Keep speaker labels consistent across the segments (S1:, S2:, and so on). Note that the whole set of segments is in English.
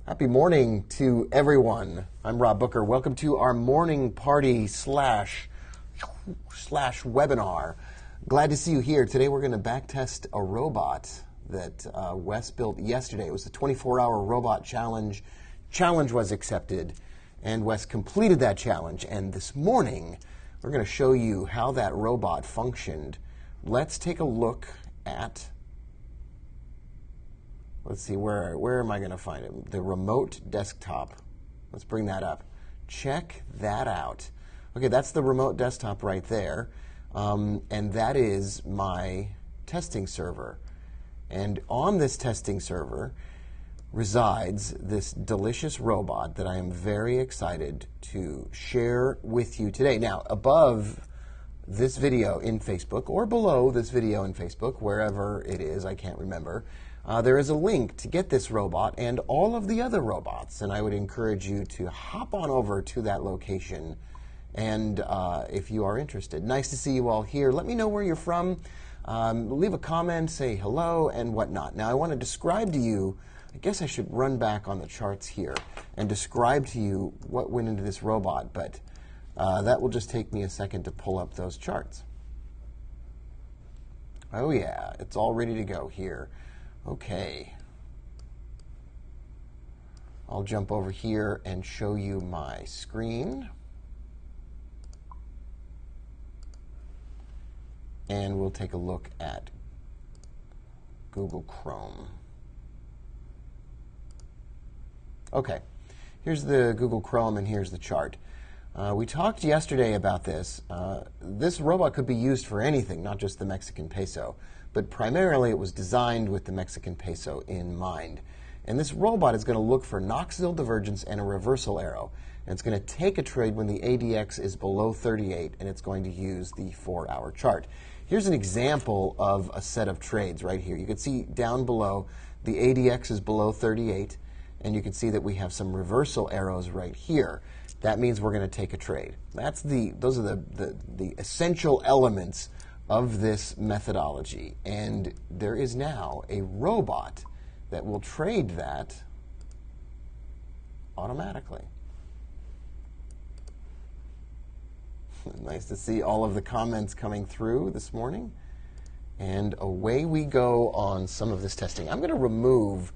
S1: Happy morning to everyone. I'm Rob Booker. Welcome to our morning party slash webinar. Glad to see you here. Today we're going to backtest a robot that Wes built yesterday. It was a 24-hour robot challenge. Challenge was accepted, and Wes completed that challenge. And this morning we're going to show you how that robot functioned. Let's take a look at, let's see, where am I going to find it? The remote desktop. Let's bring that up. Check that out. Okay, that's the remote desktop right there. And that is my testing server. And on this testing server resides this delicious robot that I am very excited to share with you today. Now, above this video in Facebook, or below this video in Facebook, wherever it is, I can't remember, there is a link to get this robot and all of the other robots, and I would encourage you to hop on over to that location and if you are interested. Nice to see you all here. Let me know where you're from. Leave a comment, say hello, and whatnot. Now, I want to describe to you, I guess I should run back on the charts here and describe to you what went into this robot, but that will just take me a second to pull up those charts. Oh yeah, it's all ready to go here. Okay. I'll jump over here and show you my screen. And we'll take a look at Google Chrome. Okay, here's the Google Chrome and here's the chart. We talked yesterday about this. This robot could be used for anything, not just the Mexican peso, but primarily it was designed with the Mexican peso in mind. And this robot is going to look for Knoxville divergence and a reversal arrow. And it's going to take a trade when the ADX is below 38, and it's going to use the 4-hour chart. Here's an example of a set of trades right here. You can see down below the ADX is below 38, and you can see that we have some reversal arrows right here. That means we're going to take a trade. Those are the essential elements of this methodology. And there is now a robot that will trade that automatically. Nice to see all of the comments coming through this morning. And away we go on some of this testing. I'm going to remove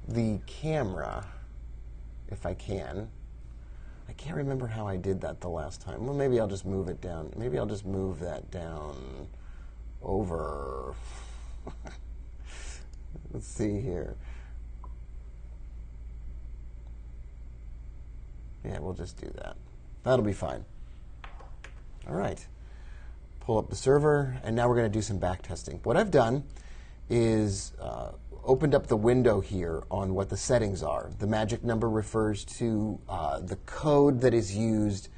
S1: the camera if I can. I can't remember how I did that the last time. Well, maybe I'll just move it down. Maybe I'll just move that down over. Let's see here. Yeah, we'll just do that. That'll be fine. All right. Pull up the server, and now we're going to do some back testing. What I've done is opened up the window here on what the settings are. The magic number refers to the code that is used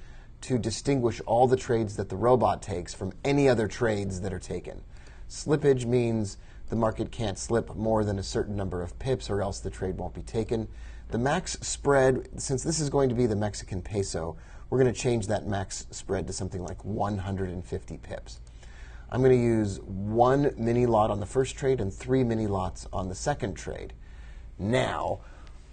S1: to distinguish all the trades that the robot takes from any other trades that are taken. Slippage means the market can't slip more than a certain number of pips or else the trade won't be taken. The max spread, since this is going to be the Mexican peso, we're going to change that max spread to something like 150 pips. I'm going to use 1 mini lot on the first trade and 3 mini lots on the second trade. Now,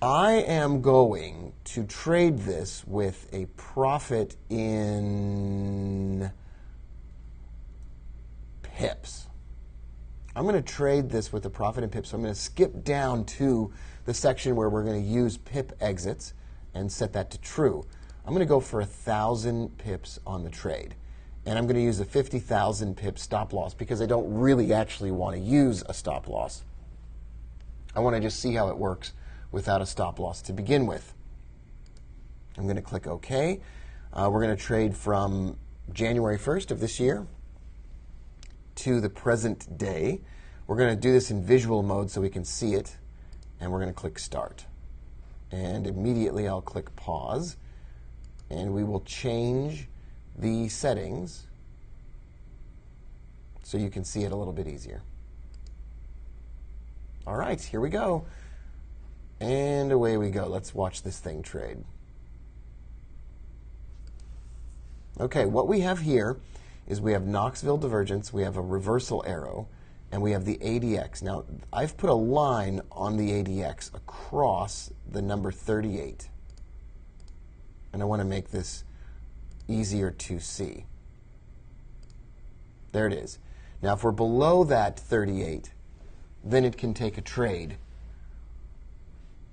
S1: I am going to trade this with a profit in pips. I'm going to trade this with a profit in pips. So I'm going to skip down to the section where we're going to use pip exits and set that to true. I'm going to go for 1,000 pips on the trade. And I'm going to use a 50,000 pip stop loss because I don't really actually want to use a stop loss. I want to just see how it works without a stop loss to begin with. I'm going to click OK. We're going to trade from January 1st of this year to the present day. We're going to do this in visual mode so we can see it. And we're going to click Start. And immediately I'll click Pause. And we will change the settings so you can see it a little bit easier. All right, here we go. And away we go. Let's watch this thing trade. Okay, what we have here is we have Knoxville divergence, we have a reversal arrow, and we have the ADX. Now, I've put a line on the ADX across the number 38. And I want to make this easier to see. There it is. Now, if we're below that 38, then it can take a trade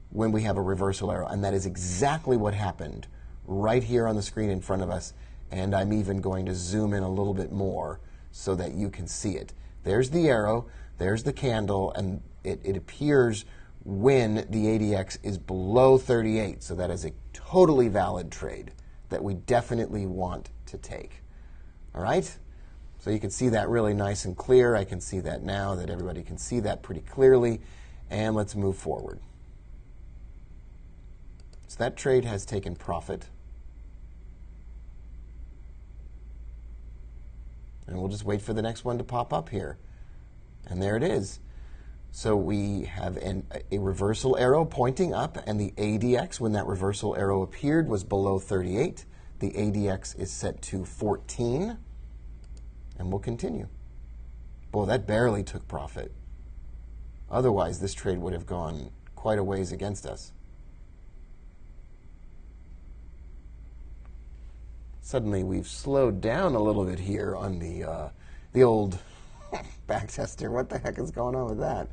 S1: when we have a reversal arrow. And that is exactly what happened right here on the screen in front of us. And I'm even going to zoom in a little bit more so that you can see it. There's the arrow, there's the candle, and it appears when the ADX is below 38. So that is a totally valid trade that we definitely want to take. All right? So you can see that really nice and clear. I can see that now, that everybody can see that pretty clearly. And let's move forward. So that trade has taken profit. And we'll just wait for the next one to pop up here. And there it is. So we have a reversal arrow pointing up, and the ADX, when that reversal arrow appeared, was below 38. The ADX is set to 14. And we'll continue. Boy, that barely took profit. Otherwise, this trade would have gone quite a ways against us. Suddenly, we've slowed down a little bit here on the old backtester. What the heck is going on with that?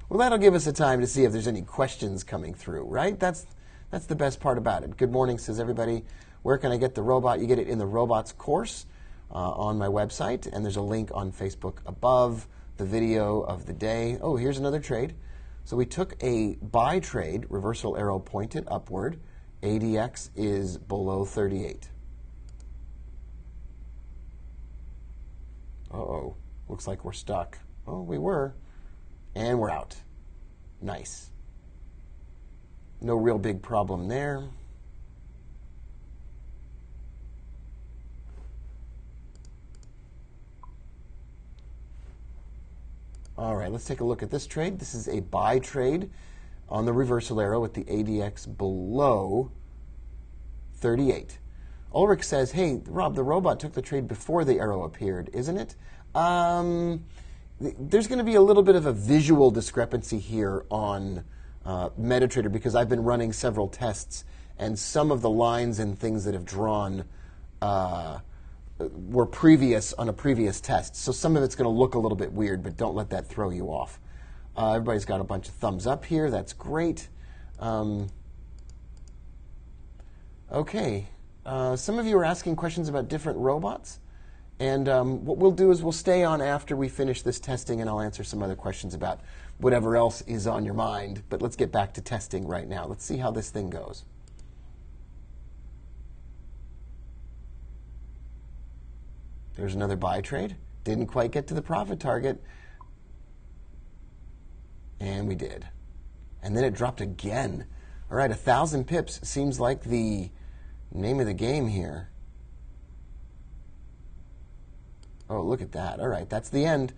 S1: Well, that'll give us a time to see if there's any questions coming through, right? That's the best part about it. Good morning, says everybody. Where can I get the robot? You get it in the robots course on my website, and there's a link on Facebook above the video of the day. Oh, here's another trade. So we took a buy trade, reversal arrow pointed upward. ADX is below 38. Uh-oh, looks like we're stuck. Oh, we were. And we're out. Nice. No real big problem there. All right, let's take a look at this trade. This is a buy trade on the reversal arrow with the ADX below 38. Ulrich says, hey, Rob, the robot took the trade before the arrow appeared, isn't it? There's going to be a little bit of a visual discrepancy here on MetaTrader because I've been running several tests, and some of the lines and things that have drawn were previous on a previous test. So some of it's going to look a little bit weird, but don't let that throw you off. Everybody's got a bunch of thumbs up here. That's great. Okay. Some of you are asking questions about different robots. And what we'll do is we'll stay on after we finish this testing, and I'll answer some other questions about whatever else is on your mind. But let's get back to testing right now. Let's see how this thing goes. There's another buy trade. Didn't quite get to the profit target. And we did. And then it dropped again. All right, 1,000 pips seems like the name of the game here. Oh, look at that. All right, that's the end.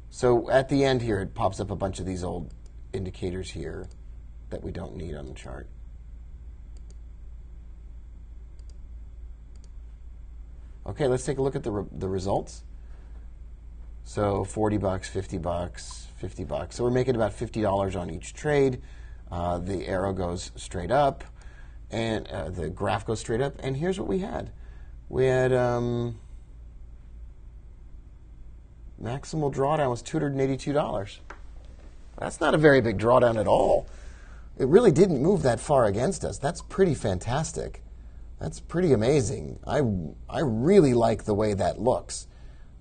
S1: So at the end here, it pops up a bunch of these old indicators here that we don't need on the chart. Okay, let's take a look at the results. So $40, $50, $50. So we're making about $50 on each trade. The arrow goes straight up, and the graph goes straight up. And here's what we had. We had maximal drawdown was $282. That's not a very big drawdown at all. It really didn't move that far against us. That's pretty fantastic. That's pretty amazing. I really like the way that looks.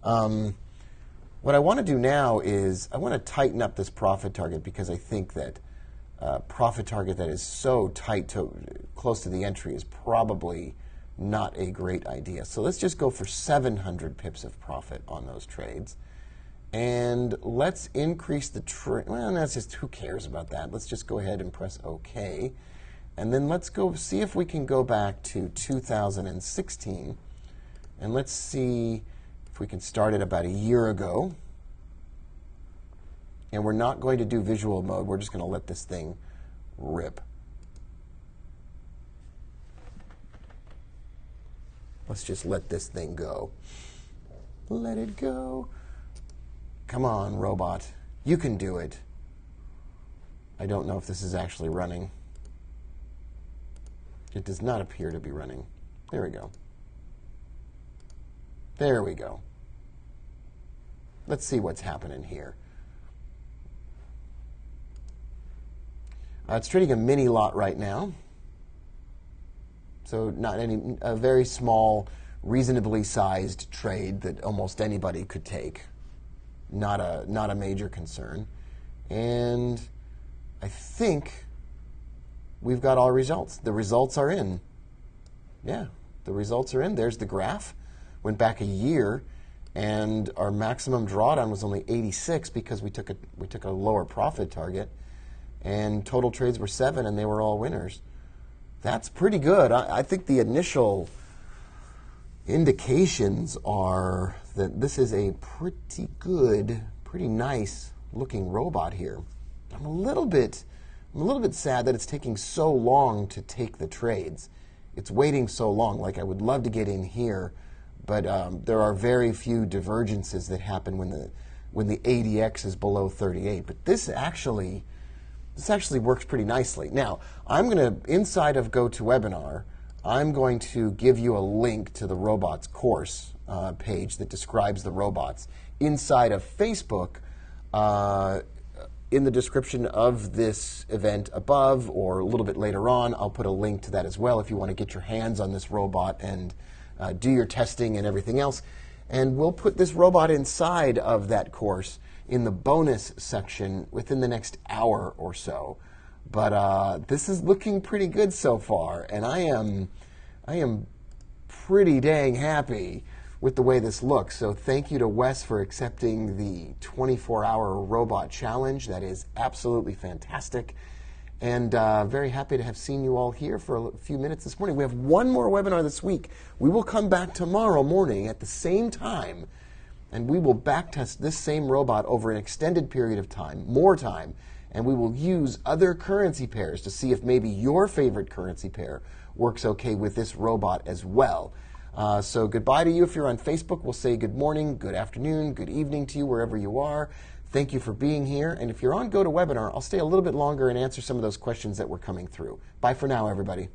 S1: What I want to do now is I want to tighten up this profit target because I think that profit target that is so tight to close to the entry is probably not a great idea. So let's just go for 700 pips of profit on those trades. And let's increase the trade. Well, that's just, who cares about that? Let's just go ahead and press OK. And then let's go see if we can go back to 2016. And let's see if we can start it about a year ago. And we're not going to do visual mode. We're just going to let this thing rip. Let's just let this thing go. Let it go. Come on, robot. You can do it. I don't know if this is actually running. It does not appear to be running. There we go. There we go. Let's see what's happening here. It's trading a mini lot right now. So a very small, reasonably sized trade that almost anybody could take. Not a major concern. And I think we've got all results. The results are in. Yeah, the results are in. There's the graph. Went back a year, and our maximum drawdown was only 86 because we took a lower profit target, and total trades were 7, and they were all winners. That's pretty good. I think the initial indications are that this is a pretty good, pretty nice looking robot here. I'm a little bit sad that it's taking so long to take the trades. It's waiting so long. Like, I would love to get in here, but there are very few divergences that happen when the ADX is below 38. But this actually works pretty nicely. Now, inside of GoToWebinar, I'm going to give you a link to the robots course page that describes the robots. Inside of Facebook, in the description of this event above or a little bit later on, I'll put a link to that as well if you want to get your hands on this robot and do your testing and everything else. And we'll put this robot inside of that course in the bonus section within the next hour or so. But this is looking pretty good so far, and I am pretty dang happy with the way this looks. So thank you to Wes for accepting the 24-hour robot challenge. That is absolutely fantastic. And very happy to have seen you all here for a few minutes this morning. We have one more webinar this week. We will come back tomorrow morning at the same time, and we will backtest this same robot over an extended period of time, more time, and we will use other currency pairs to see if maybe your favorite currency pair works okay with this robot as well. So goodbye to you if you're on Facebook. We'll say good morning, good afternoon, good evening to you wherever you are. Thank you for being here. And if you're on GoToWebinar, I'll stay a little bit longer and answer some of those questions that were coming through. Bye for now, everybody.